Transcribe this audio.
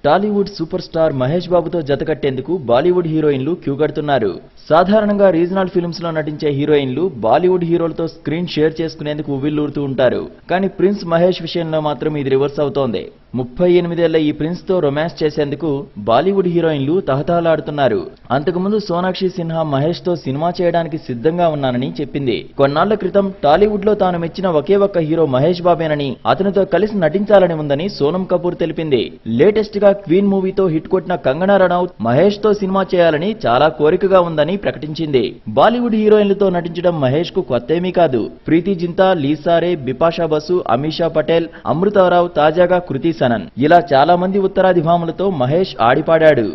Tollywood super star Mahesh బాబుతో జతకట్టేందుకు బాలీవుడ్ హీరోయిన్లు queue కడుతున్నారు. సాధారణంగా రీజనల్ ఫిల్మ్స్ లో నటించే హీరోయిన్లు బాలీవుడ్ హీరోలతో స్క్రీన్ షేర్ చేసుకునేందుకు ఉవ్విళ్లూరుతూ ఉంటారు. కానీ ప్రిన్స్ మహేష్ విషయంలో మాత్రం ఇది రివర్స్ అవుతోంది. 38 ఏళ్ల ఈ ప్రిన్స్ తో రొమాన్స్ చేసేందుకు బాలీవుడ్ హీరోయిన్లు తహతహలాడుతున్నారు. అంతకుముందు సోనాక్షి సిన్హా మహేష్ తో సినిమా చేయడానికి సిద్ధంగా ఉన్నానని చెప్పింది. కొన్నాళ్ల క్రితం టాలీవుడ్ లో తాను మెచ్చిన ఒకే ఒక్క హీరో మహేష్ బాబేనని, అతనితో కలిసి నటించాలని ఉందని సోనం కపూర్ తెలిపింది. లేటెస్ట్ గా క్వీన్ మూవీతో హిట్ కొట్టిన కంగనా రనౌత్ మహేష్ తో సినిమా చేయాలని చాలా కోరికగా ఉందని ప్రకటించింది. బాలీవుడ్ హీరోయిన్లతో నటించడం మహేష్ కు కొత్తేమీ కాదు. ప్రీతి జింతా, లీసా రే, బిపాషా బసు, అమీషా పటేల్, అమృతారావు, తాజాగా కృతి సనన్ ఇలా చాలా మంది ఉత్తరాది భామలతో మహేష్ ఆడిపాడాడు.